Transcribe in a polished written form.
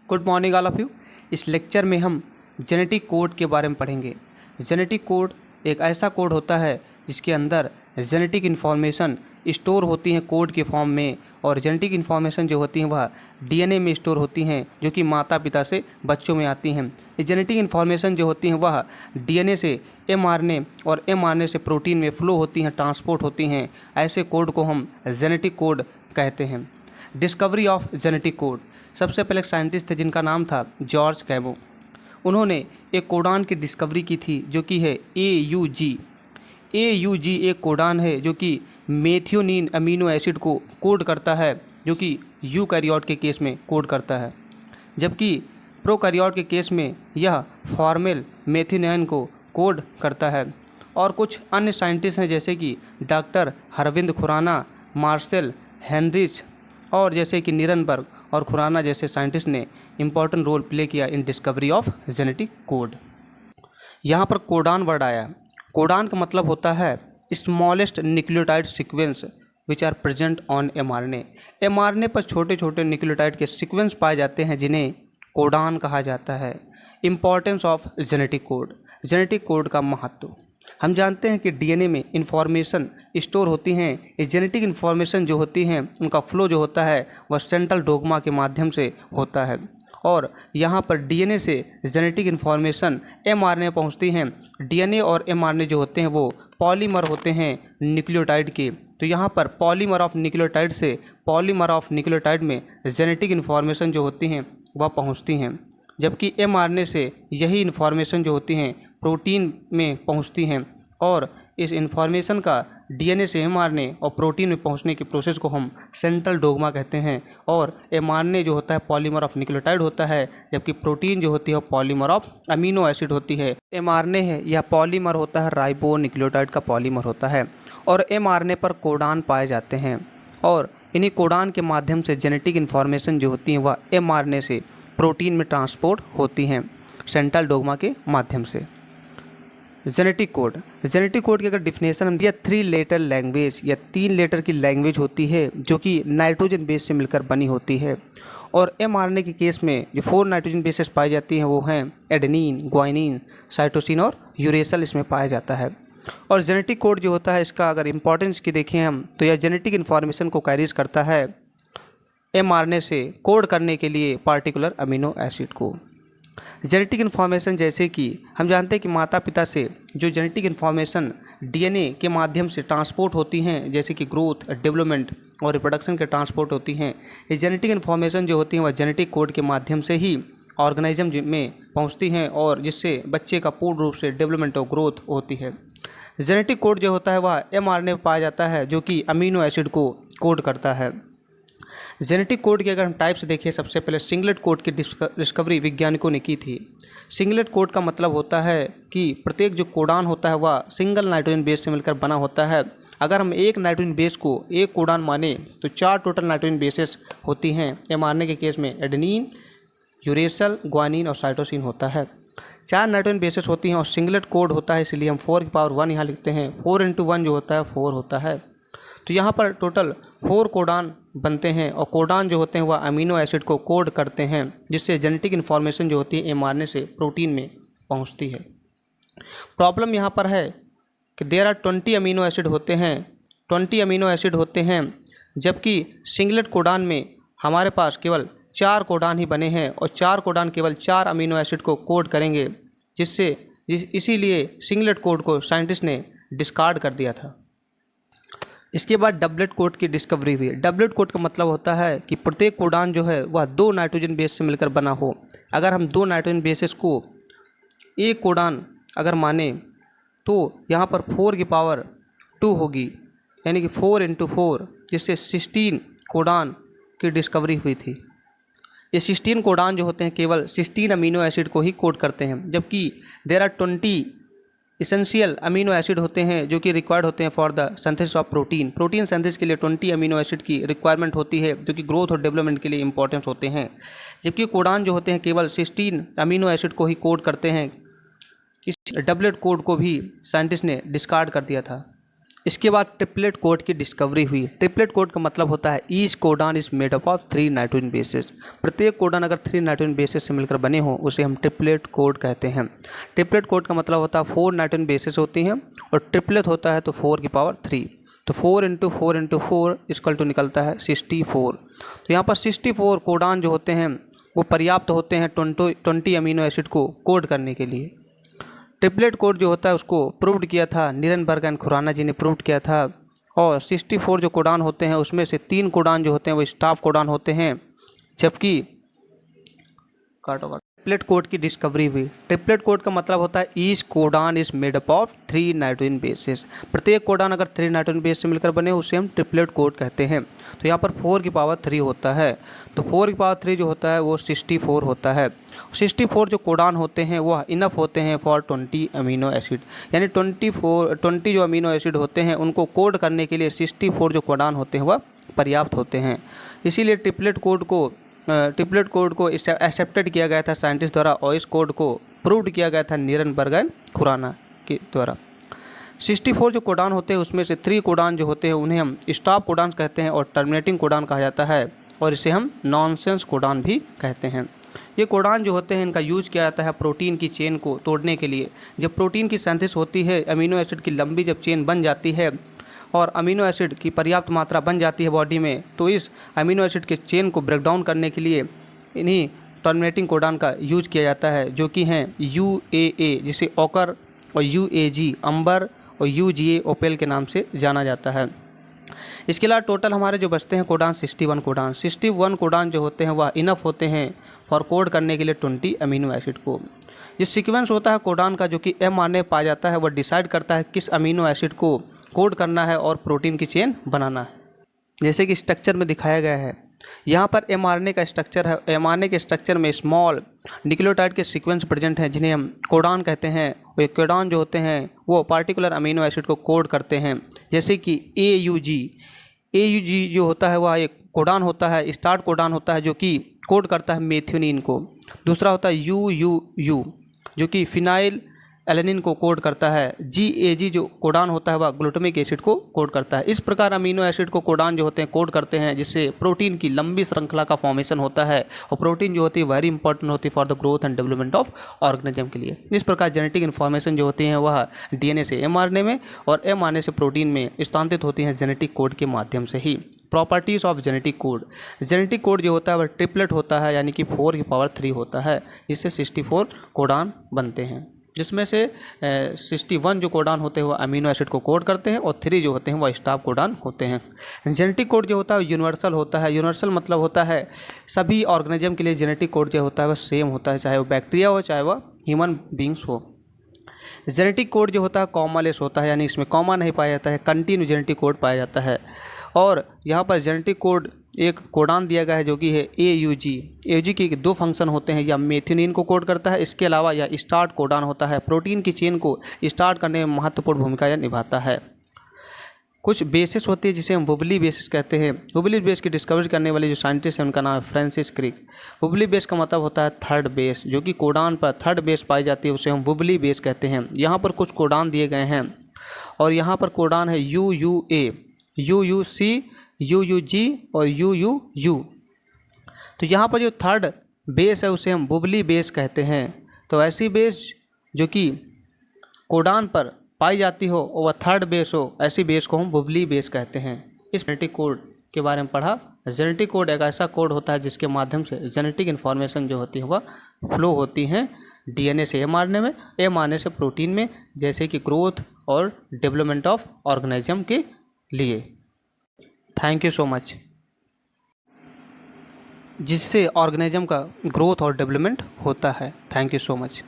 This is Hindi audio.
Good morning all of you. इस लेक्चर में हम जेनेटिक कोड के बारे में पढ़ेंगे। जेनेटिक कोड एक ऐसा कोड होता है जिसके अंदर जेनेटिक इन्फॉर्मेशन स्टोर होती हैं कोड के फॉर्म में, और जेनेटिक इन्फॉर्मेशन जो होती हैं वह डीएनए में स्टोर होती हैं, जो कि माता पिता से बच्चों में आती हैं। ये जेनेटिक इन्फॉर्मेशन जो होती हैं वह डीएनए से एमआरएनए और एमआरएनए से प्रोटीन में फ्लो होती हैं, ट्रांसपोर्ट होती हैं। ऐसे कोड को हम जेनेटिक कोड कहते हैं। डिस्कवरी ऑफ जेनेटिक कोड, सबसे पहले एक साइंटिस्ट थे जिनका नाम था जॉर्ज कैबो। उन्होंने एक कोडान की डिस्कवरी की थी जो कि है AUG। एक कोडान है जो कि मेथियोनिन अमीनो एसिड को कोड करता है, जो कि यूकैरियोट के केस में कोड करता है, जबकि प्रोकैरियोट के केस में यह फॉर्मेल मेथियोनिन को कोड करता है। और कुछ अन्य साइंटिस्ट हैं जैसे कि doctor Harvind Khurana, Marcel Heinrich और जैसे कि निरनबर्ग और खुराना जैसे साइंटिस्ट ने इम्पॉर्टेंट रोल प्ले किया इन डिस्कवरी ऑफ जेनेटिक कोड। यहाँ पर कोडान वर्ड आया। कोडान का मतलब होता है smallest nucleotide sequence which are present on mRNA. MRNA पर छोटे छोटे न्यूक्लियोटाइड के सीक्वेंस पाए जाते हैं जिन्हें कोडान कहा जाता है। Importance of genetic code, genetic code का महत्व। हम जानते हैं कि डीएनए में इंफॉर्मेशन स्टोर होती हैं। ये जेनेटिक इन्फॉर्मेशन जो होती हैं उनका फ्लो जो होता है वह सेंट्रल डोग्मा के माध्यम से होता है, और यहाँ पर डीएनए से जेनेटिक इन्फॉर्मेशन एमआरएनए पहुँचती हैं। डीएनए और एमआरएनए जो होते हैं वो पॉलीमर होते हैं न्यूक्लियोटाइड के। तो यहाँ पर पॉलीमर ऑफ न्यूक्लियोटाइड से पॉलीमर ऑफ न्यूक्लियोटाइड में जेनेटिक इन्फॉर्मेशन जो होती हैं वह पहुँचती हैं, जबकि एमआरएनए से यही इन्फॉर्मेशन जो होती हैं प्रोटीन में पहुंचती हैं, और इस इन्फॉर्मेशन का डीएनए से एमआरएनए और प्रोटीन में पहुंचने की प्रोसेस को हम सेंट्रल डोग्मा कहते हैं। और एमआरएनए जो होता है पॉलीमर ऑफ न्यूक्लियोटाइड होता है, जबकि प्रोटीन जो होती है पॉलीमर ऑफ अमीनो एसिड होती है। एमआरएनए है यह पॉलीमर होता है, राइबो न्यूक्लियोटाइड का पॉलीमर होता है, और एमआरएनए पर कोडान पाए जाते हैं, और इन्हीं कोडान के माध्यम से जेनेटिक इन्फॉर्मेशन जो होती है वह एमआरएनए से प्रोटीन में ट्रांसपोर्ट होती हैं सेंट्रल डोग्मा के माध्यम से। जेनेटिक कोड, जेनेटिक कोड की अगर डिफिनेशन हम दिया 3 लेटर लैंग्वेज या 3 लेटर की लैंग्वेज होती है जो कि नाइट्रोजन बेस से मिलकर बनी होती है। और एमआरएनए के केस में जो 4 नाइट्रोजन बेसेस पाई जाती हैं वो हैं एडेनिन, ग्वाइनिन, साइटोसिन और यूरेसिल इसमें पाया जाता है। और जेनेटिक कोड जो होता है इसका अगर इम्पोर्टेंस की देखें हम तो यह जेनेटिक इन्फॉर्मेशन को कैरीज करता है एमआरएनए से कोड करने के लिए पार्टिकुलर अमीनो एसिड को। जेनेटिक इन्फॉर्मेशन जैसे कि हम जानते हैं कि माता पिता से जो जेनेटिक इन्फॉर्मेशन डीएनए के माध्यम से ट्रांसपोर्ट होती हैं, जैसे कि ग्रोथ, डेवलपमेंट और रिप्रोडक्शन के ट्रांसपोर्ट होती हैं, ये जेनेटिक इन्फॉर्मेशन जो होती हैं वह जेनेटिक कोड के माध्यम से ही ऑर्गेनिज्म में पहुंचती हैं, और जिससे बच्चे का पूर्ण रूप से डेवलपमेंट और ग्रोथ होती है। जेनेटिक कोड जो होता है वह एमआरएनए में पाया जाता है जो कि अमीनो एसिड को कोड करता है। जेनेटिक कोड की अगर हम टाइप्स देखें, सबसे पहले सिंगलेट कोड की डिस्कवरी वैज्ञानिकों ने की थी। सिंगलेट कोड का मतलब होता है कि प्रत्येक जो कोडान होता है वह सिंगल नाइट्रोजन बेस से मिलकर बना होता है। अगर हम एक नाइट्रोजन बेस को एक कोडान माने तो 4 टोटल नाइट्रोजन बेसेस होती हैं। एमआरएनए के केस में एडेनिन, यूरेसिल, ग्वानिन और साइटोसिन होता है। 4 नाइट्रोजन बेसेस होती हैं और सिंगलेट कोड होता है, इसलिए हम 4 की पावर 1 यहाँ लिखते हैं। 4 × 1 जो होता है 4 होता है। तो यहाँ पर टोटल 4 कोडान बनते हैं, और कोडान जो होते हैं वह अमीनो एसिड को कोड करते हैं, जिससे जेनेटिक इन्फॉर्मेशन जो होती है एमआरएनए से प्रोटीन में पहुँचती है। प्रॉब्लम यहाँ पर है कि देयर आर 20 अमीनो एसिड होते हैं, 20 अमीनो एसिड होते हैं, जबकि सिंगलेट कोडान में हमारे पास केवल 4 कोडान ही बने हैं, और 4 कोडान केवल 4 अमीनो एसिड को कोड करेंगे, इसीलिए सिंगलेट कोड को साइंटिस्ट ने डिस्कार्ड कर दिया था। इसके बाद डबलेट कोड की डिस्कवरी हुई। डबलेट कोड का मतलब होता है कि प्रत्येक कोडान जो है वह 2 नाइट्रोजन बेस से मिलकर बना हो। अगर हम 2 नाइट्रोजन बेसेस को एक कोडान अगर माने तो यहाँ पर 4 की पावर 2 होगी, यानी कि 4 × 4, जिससे 16 कोडान की डिस्कवरी हुई थी। ये 16 कोडान जो होते हैं केवल 16 अमीनो एसिड को ही कोड करते हैं, जबकि there are 20 essential amino acid होते हैं जो कि रिक्वायर्ड होते हैं for the synthesis of protein. Protein synthesis के लिए 20 अमीनो एसिड की रिक्वायरमेंट होती है, जो कि ग्रोथ और डेवलपमेंट के लिए इंपॉर्टेंट होते हैं, जबकि कोडान जो होते हैं केवल 16 अमीनो एसिड को ही कोड करते हैं। इस डबलेट कोड को भी साइंटिस्ट ने डिस्कार्ड कर दिया था। इसके बाद ट्रिपलेट कोड की डिस्कवरी हुई। ट्रिपलेट कोड का मतलब होता है each codon is made up of 3 nitrogen bases. प्रत्येक कोडान अगर 3 नाइट्रोजन बेसेस से मिलकर बने हो उसे हम ट्रिपलेट कोड कहते हैं। ट्रिपलेट कोड का मतलब होता है 4 नाइट्रोजन बेसेस होती हैं और ट्रिपलेट होता है तो 4 की पावर 3, तो 4 × 4 × 4 इक्वल टू निकलता है 64। तो यहाँ पर 64 कोडान जो होते हैं वो पर्याप्त होते हैं 20 अमीनो एसिड को कोड करने के लिए। ट्रिपलेट कोड जो होता है उसको प्रूव्ड किया था नीरेनबर्ग एंड खुराना जी ने प्रूव्ड किया था। और 64 जो कोडान होते हैं उसमें से 3 कोडान जो होते हैं वो स्टाफ कोडान होते हैं, जबकि ट्रिपलेट कोड की डिस्कवरी हुई। ट्रिपलेट कोड का मतलब होता है each codon is made up of 3 nitrogen bases. प्रत्येक कोडान अगर 3 नाइट्रोजन बेस से मिलकर बने उसे हम ट्रिपलेट कोड कहते हैं। तो यहाँ पर 4 की पावर 3 होता है, तो 4 की पावर 3 जो होता है वो 64 होता है। 64 जो कोडान होते हैं वह इनफ होते हैं फॉर 20 अमीनो एसिड, यानी 20 जो अमीनो एसिड होते हैं उनको कोड करने के लिए 64 जो कोडान होते हैं वह पर्याप्त होते हैं। इसीलिए ट्रिपलेट कोड को एक्सेप्टेड किया गया था साइंटिस्ट द्वारा और इस कोड को प्रूव्ड किया गया था नीरेनबर्ग एंड खुराना के द्वारा। 64 जो कोडान होते हैं उसमें से 3 कोडान जो होते हैं उन्हें हम स्टॉप कोडान कहते हैं और टर्मिनेटिंग कोडान कहा जाता है, और इसे हम नॉनसेंस कोडान भी कहते हैं। ये कोडान जो होते हैं इनका यूज किया जाता है प्रोटीन की चेन को तोड़ने के लिए। जब प्रोटीन की सिंथेसिस होती है, अमीनो एसिड की लंबी जब चेन बन जाती है और अमीनो एसिड की पर्याप्त मात्रा बन जाती है बॉडी में, तो इस अमीनो एसिड के चेन को ब्रेक डाउन करने के लिए इन्हीं टर्मिनेटिंग कोडान का यूज किया जाता है, जो कि हैं UAA जिसे ओकर और UAG अंबर और UGA ओपेल के नाम से जाना जाता है। इसके अलावा टोटल हमारे जो बचते हैं कोडान 61 कोडान जो होते हैं वह इनफ होते हैं फॉर कोड करने के लिए 20 अमीनो एसिड को। ये सीक्वेंस होता है कोडान का जो कि mRNA पाया जाता है, वह डिसाइड करता है किस अमीनो एसिड को कोड करना है और प्रोटीन की चेन बनाना है। जैसे कि स्ट्रक्चर में दिखाया गया है, यहाँ पर mRNA का स्ट्रक्चर है। mRNA के स्ट्रक्चर में स्मॉल न्यूक्लियोटाइड के सीक्वेंस प्रेजेंट हैं जिन्हें हम कोडान कहते हैं। वो कोडान जो होते हैं वो पार्टिकुलर अमीनो एसिड को कोड करते हैं, जैसे कि AUG जो होता है वह एक कोडान होता है, स्टार्ट कोडान होता है जो कि कोड करता है मेथियोनिन को। दूसरा होता है UUU जो कि फिनाइल एलेनिन को कोड करता है। GAG जो कोडान होता है वह ग्लूटामिक एसिड को कोड करता है। इस प्रकार अमीनो एसिड को कोडान जो होते हैं कोड करते हैं, जिससे प्रोटीन की लंबी श्रृंखला का फॉर्मेशन होता है। और प्रोटीन जो होती है वेरी इंपॉर्टेंट होती है for the growth and development of organism के लिए। इस प्रकार जेनेटिक इन्फॉर्मेशन जो होती है वह DNA से mRNA में और mRNA से प्रोटीन में स्थानांतरित होती हैं जेनेटिक कोड के माध्यम से ही। प्रॉपर्टीज़ ऑफ जेनेटिक कोड जो होता है वह ट्रिपलेट होता है, यानी कि 4 की पावर 3 होता है, जिससे 64 कोडान बनते हैं, जिसमें से 61 जो कोडान होते हैं वो अमीनो एसिड को कोड करते हैं और 3 जो होते हैं वो स्टॉप कोडान होते हैं। जेनेटिक कोड जो होता है यूनिवर्सल होता है। यूनिवर्सल मतलब होता है सभी ऑर्गेनिज्म के लिए जेनेटिक कोड जो होता है वह सेम होता है, चाहे वो बैक्टीरिया हो चाहे वह ह्यूमन बींग्स हो। जेनेटिक कोड जो होता है कॉमालेस होता है, यानी इसमें कॉमा नहीं पाया जाता है, कंटिन्यू जेनेटिक कोड पाया जाता है। और यहाँ पर जेनेटिक कोड एक कोडान दिया गया है जो कि है AUG के 2 फंक्शन होते हैं, या मेथियोनिन को कोड करता है, इसके अलावा यह स्टार्ट कोडान होता है, प्रोटीन की चेन को स्टार्ट करने में महत्वपूर्ण भूमिका यह निभाता है। कुछ बेसिस होती है जिसे हम वुबली बेसिस कहते हैं। वुबली बेस की डिस्कवरी करने वाले जो साइंटिस्ट हैं उनका नाम है फ्रांसिस क्रिक। वुबली बेस का मतलब होता है थर्ड बेस, जो कि कोडान पर थर्ड बेस पाई जाती है उसे हम वुबली बेस कहते हैं। यहाँ पर कुछ कोडान दिए गए हैं और यहाँ पर कोडान है UUA, UUC, UUG और UUU। तो यहाँ पर जो थर्ड बेस है उसे हम वुबली बेस कहते हैं। तो ऐसी बेस जो कि कोडान पर पाई जाती हो और वह थर्ड बेस हो, ऐसी बेस को हम वुबली बेस कहते हैं। इस जेनेटिक कोड के बारे में पढ़ा। जेनेटिक कोड एक ऐसा कोड होता है जिसके माध्यम से जेनेटिक इन्फॉर्मेशन जो होती है वह फ्लो होती हैं DNA से mRNA में, mRNA से प्रोटीन में, जैसे कि ग्रोथ और डेवलपमेंट ऑफ ऑर्गेनिज्म के लिए। Thank you so much. जिससे ऑर्गेनिज्म का ग्रोथ और डेवलपमेंट होता है। Thank you so much.